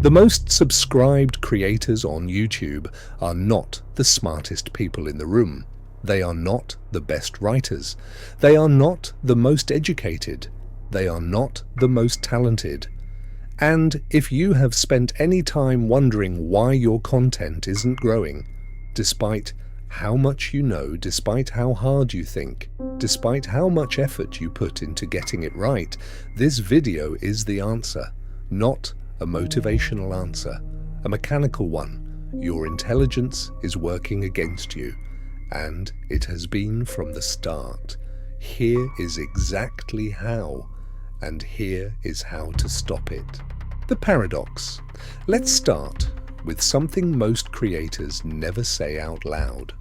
The most subscribed creators on YouTube are not the smartest people in the room. They are not the best writers. They are not the most educated. They are not the most talented. And if you have spent any time wondering why your content isn't growing, despite how much you know, despite how hard you think, despite how much effort you put into getting it right, this video is the answer. Not a motivational answer, a mechanical one. Your intelligence is working against you, and it has been from the start. Here is exactly how, and here is how to stop it. The paradox. Let's start with something most creators never say out loud.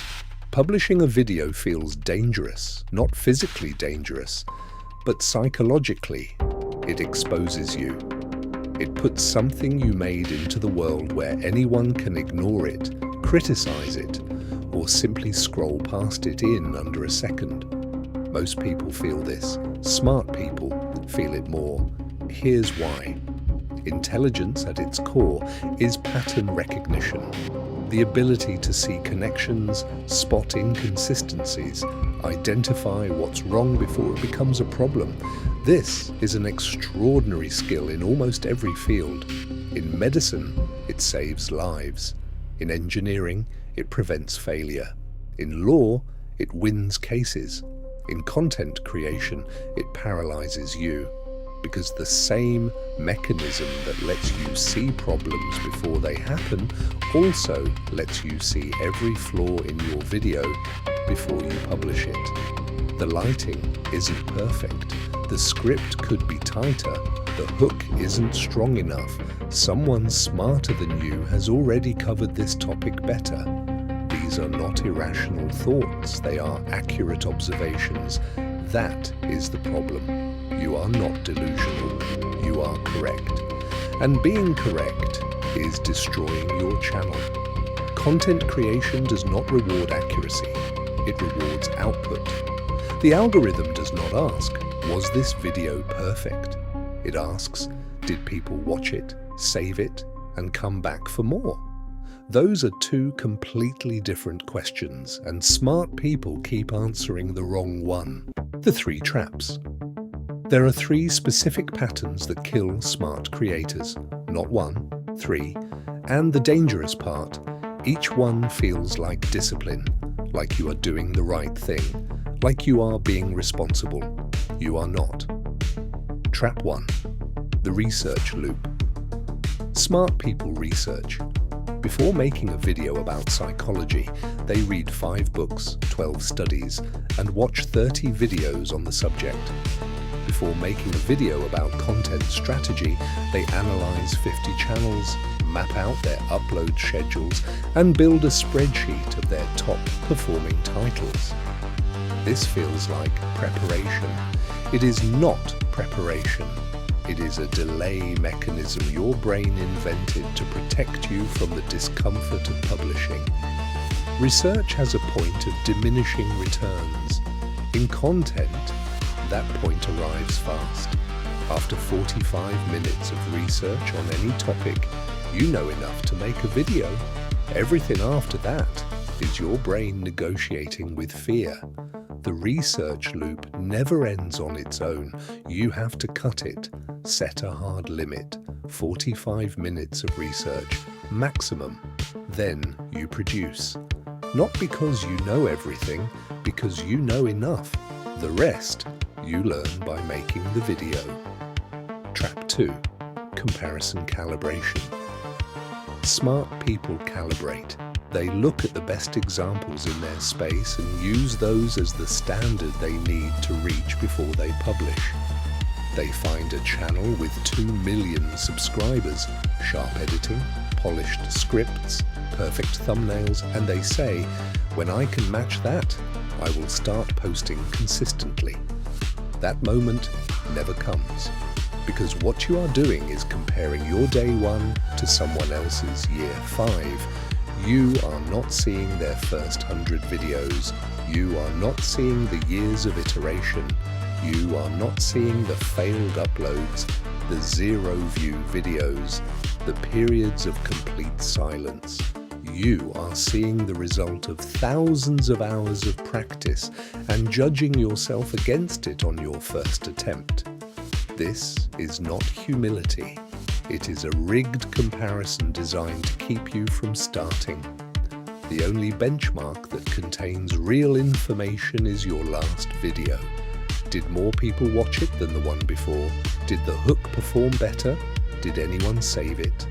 Publishing a video feels dangerous, not physically dangerous, but psychologically. It exposes you. It puts something you made into the world where anyone can ignore it, criticize it, or simply scroll past it in under a second. Most people feel this. Smart people feel it more. Here's why. Intelligence at its core is pattern recognition, the ability to see connections, spot inconsistencies, identify what's wrong before it becomes a problem. This is an extraordinary skill in almost every field. In medicine, it saves lives. In engineering, it prevents failure. In law, it wins cases. In content creation, it paralyzes you. Because the same mechanism that lets you see problems before they happen also lets you see every flaw in your video before you publish it. The lighting isn't perfect. The script could be tighter. The hook isn't strong enough. Someone smarter than you has already covered this topic better. These are not irrational thoughts. They are accurate observations. That is the problem. You are not delusional. You are correct. And being correct is destroying your channel. Content creation does not reward accuracy. It rewards output. The algorithm does not ask, was this video perfect? It asks, did people watch it, save it, and come back for more? Those are two completely different questions, and smart people keep answering the wrong one. The three traps. There are three specific patterns that kill smart creators. Not one, three. And the dangerous part, each one feels like discipline, like you are doing the right thing, like you are being responsible. You are not. Trap 1. The research loop. Smart people research. Before making a video about psychology, they read 5 books, 12 studies, and watch 30 videos on the subject. Before making a video about content strategy, they analyze 50 channels, map out their upload schedules, and build a spreadsheet of their top performing titles. This feels like preparation. It is not preparation. It is a delay mechanism your brain invented to protect you from the discomfort of publishing. Research has a point of diminishing returns. In content, that point arrives fast. After 45 minutes of research on any topic, you know enough to make a video. Everything after that is your brain negotiating with fear. The research loop never ends on its own. You have to cut it. Set a hard limit. 45 minutes of research, maximum. Then you produce. Not because you know everything, because you know enough. The rest you learn by making the video. Trap 2. Comparison calibration. Smart people calibrate. They look at the best examples in their space and use those as the standard they need to reach before they publish. They find a channel with 2 million subscribers, sharp editing, polished scripts, perfect thumbnails, and they say, when I can match that, I will start posting consistently. That moment never comes, because what you are doing is comparing your day 1 to someone else's year 5. You are not seeing their first 100 videos. You are not seeing the years of iteration. You are not seeing the failed uploads, the 0 view videos. the periods of complete silence. You are seeing the result of thousands of hours of practice and judging yourself against it on your first attempt. This is not humility. It is a rigged comparison designed to keep you from starting. The only benchmark that contains real information is your last video. Did more people watch it than the one before? Did the hook perform better? Did anyone save it?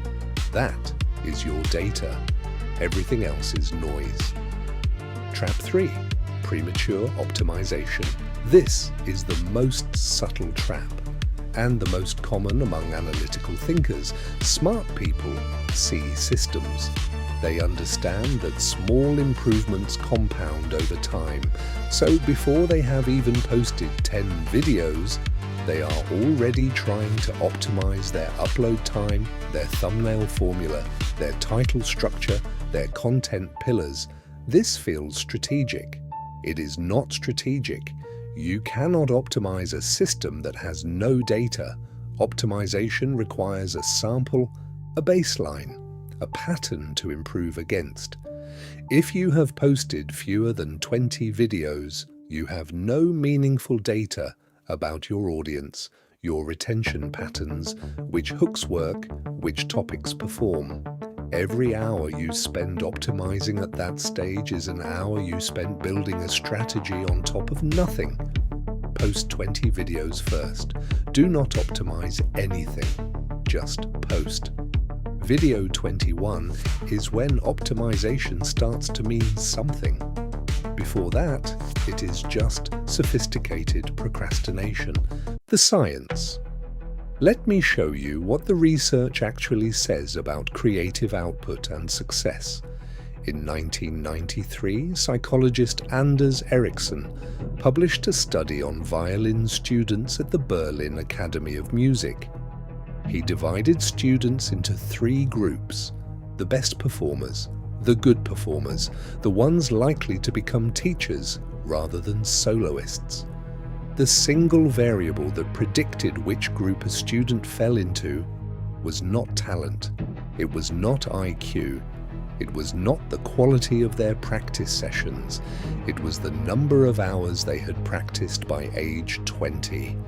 That is your data. Everything else is noise. Trap 3. Premature optimization. This is the most subtle trap, and the most common among analytical thinkers. Smart people see systems. They understand that small improvements compound over time, so before they have even posted 10 videos, they are already trying to optimize their upload time, their thumbnail formula, their title structure, their content pillars. This feels strategic. It is not strategic. You cannot optimize a system that has no data. Optimization requires a sample, a baseline, a pattern to improve against. If you have posted fewer than 20 videos, you have no meaningful data about your audience, your retention patterns, which hooks work, which topics perform. Every hour you spend optimizing at that stage is an hour you spent building a strategy on top of nothing. Post 20 videos first. Do not optimize anything. Just post. Video 21 is when optimization starts to mean something. Before that, it is just sophisticated procrastination. The science. Let me show you what the research actually says about creative output and success. In 1993, psychologist Anders Ericsson published a study on violin students at the Berlin Academy of Music. He divided students into 3 groups: the best performers, the good performers, the ones likely to become teachers rather than soloists. The single variable that predicted which group a student fell into was not talent, it was not IQ, it was not the quality of their practice sessions, it was the number of hours they had practiced by age 20.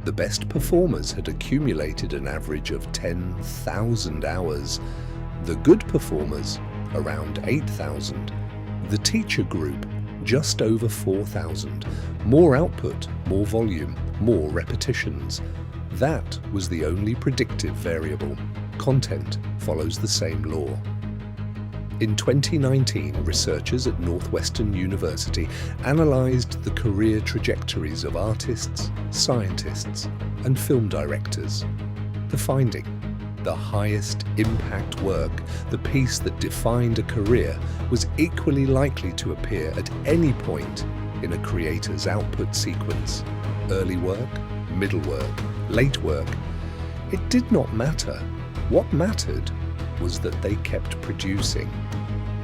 The best performers had accumulated an average of 10,000 hours, the good performers around 8,000, the teacher group just over 4,000. More output, more volume, more repetitions. That was the only predictive variable. Content follows the same law. In 2019, researchers at Northwestern University analyzed the career trajectories of artists, scientists, and film directors. The finding: the highest impact work, the piece that defined a career, was equally likely to appear at any point in a creator's output sequence. Early work, middle work, late work. It did not matter. What mattered was that they kept producing.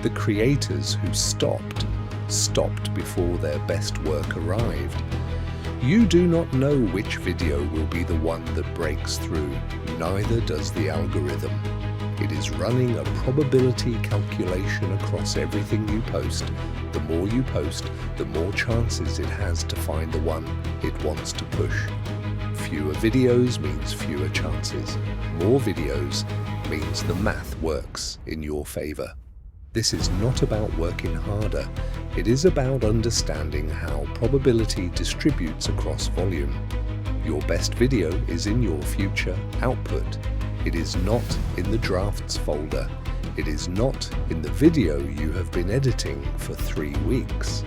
The creators who stopped before their best work arrived. You do not know which video will be the one that breaks through, neither does the algorithm. It is running a probability calculation across everything you post. The more you post, the more chances it has to find the one it wants to push. Fewer videos means fewer chances. More videos means the math works in your favor. This is not about working harder. It is about understanding how probability distributes across volume. Your best video is in your future output. It is not in the drafts folder. It is not in the video you have been editing for 3 weeks.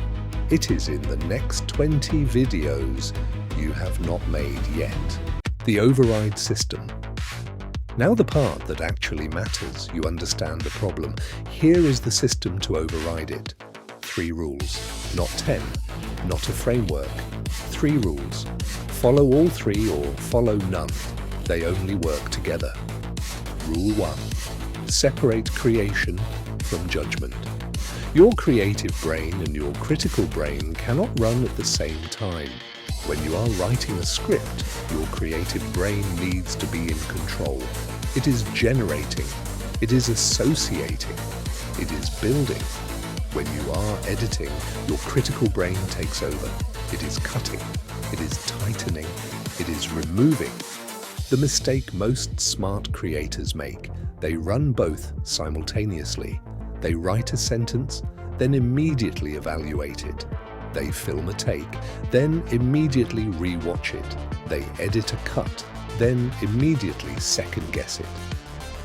It is in the next 20 videos you have not made yet. The override system. Now the part that actually matters. You understand the problem. Here is the system to override it. 3 rules, not 10, not a framework. 3 rules. Follow all 3 or follow none. They only work together. Rule 1. Separate creation from judgment. Your creative brain and your critical brain cannot run at the same time. When you are writing a script, your creative brain needs to be in control. It is generating. It is associating. It is building. When you are editing, your critical brain takes over. It is cutting. It is tightening. It is removing. The mistake most smart creators make: they run both simultaneously. They write a sentence, then immediately evaluate it. They film a take, then immediately re-watch it. They edit a cut, then immediately second-guess it.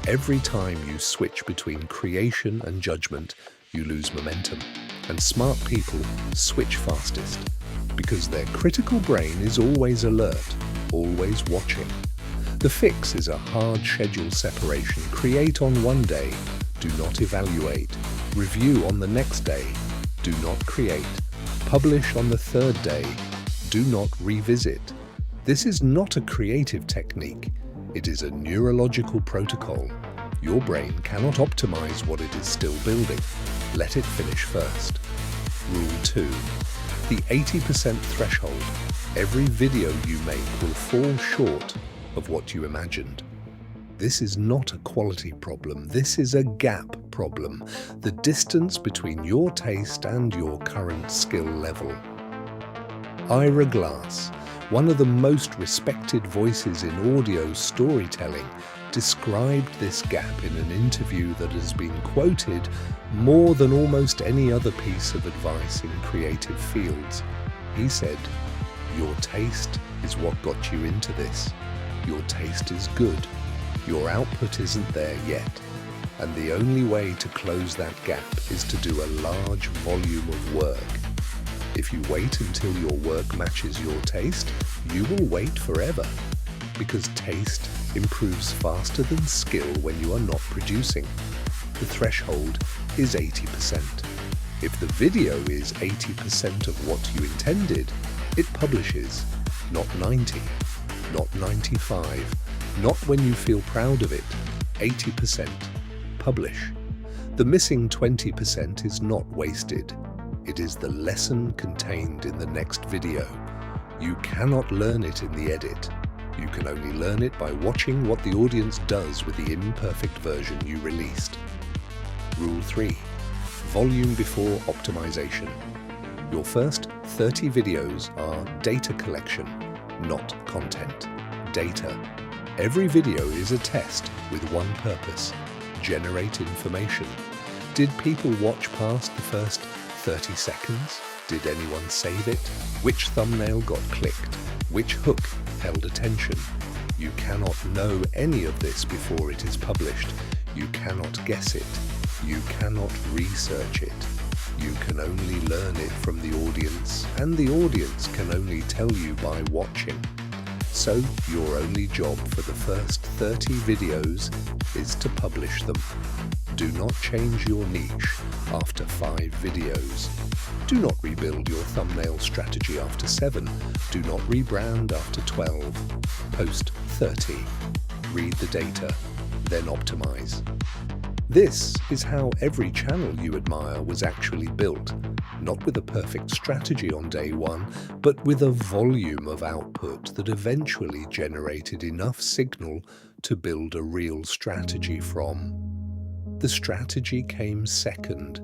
Every time you switch between creation and judgment, you lose momentum. And smart people switch fastest, because their critical brain is always alert, always watching. The fix is a hard schedule separation. Create on one day, do not evaluate. Review on the next day, do not create. Publish on the third day, do not revisit. This is not a creative technique. It is a neurological protocol. Your brain cannot optimize what it is still building. Let it finish first. Rule 2. The 80% threshold. Every video you make will fall short of what you imagined. This is not a quality problem. This is a gap problem. The distance between your taste and your current skill level. Ira Glass, one of the most respected voices in audio storytelling, described this gap in an interview that has been quoted more than almost any other piece of advice in creative fields. He said, "Your taste is what got you into this. Your taste is good. Your output isn't there yet. And the only way to close that gap is to do a large volume of work. If you wait until your work matches your taste, you will wait forever. Because taste improves faster than skill when you are not producing. The threshold is 80%. If the video is 80% of what you intended, it publishes, not 90, not 95, not when you feel proud of it. 80%. Publish. The missing 20% is not wasted. It is the lesson contained in the next video. You cannot learn it in the edit. You can only learn it by watching what the audience does with the imperfect version you released. Rule 3. Volume before optimization. Your first 30 videos are data collection, not content. Data. Every video is a test with one purpose: generate information. Did people watch past the first 30 seconds? Did anyone save it? Which thumbnail got clicked? Which hook held attention? You cannot know any of this before it is published. You cannot guess it. You cannot research it. You can only learn it from the audience, and the audience can only tell you by watching. So your only job for the first 30 videos is to publish them. Do not change your niche after 5 videos. Do not rebuild your thumbnail strategy after 7. Do not rebrand after 12. Post 30. Read the data, then optimize. This is how every channel you admire was actually built, not with a perfect strategy on day one, but with a volume of output that eventually generated enough signal to build a real strategy from. The strategy came second.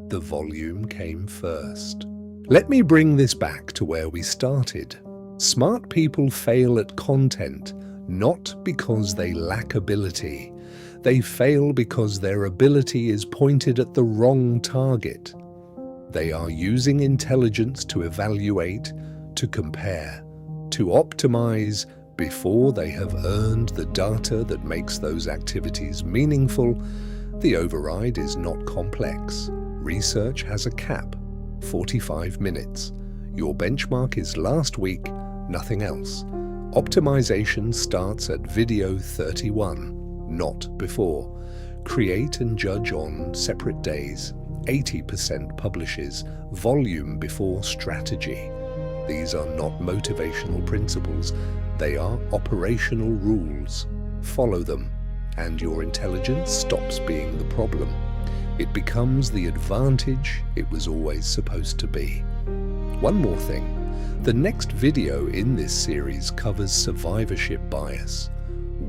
The volume came first. Let me bring this back to where we started. Smart people fail at content, not because they lack ability. They fail because their ability is pointed at the wrong target. They are using intelligence to evaluate, to compare, to optimize before they have earned the data that makes those activities meaningful. The override is not complex. Research has a cap, 45 minutes. Your benchmark is last week, nothing else. Optimization starts at video 31. Not before. Create and judge on separate days. 80% publishes. Volume before strategy. These are not motivational principles. They are operational rules. Follow them, and your intelligence stops being the problem. It becomes the advantage it was always supposed to be. One more thing. The next video in this series covers survivorship bias.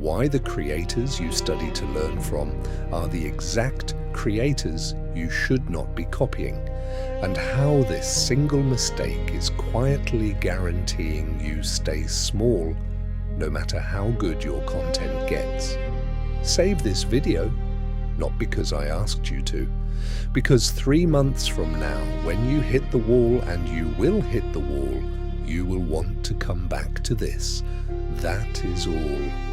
why the creators you study to learn from are the exact creators you should not be copying, and how this single mistake is quietly guaranteeing you stay small no matter how good your content gets. Save this video, not because I asked you to, because 3 months from now, when you hit the wall, and you will hit the wall, you will want to come back to this. That is all.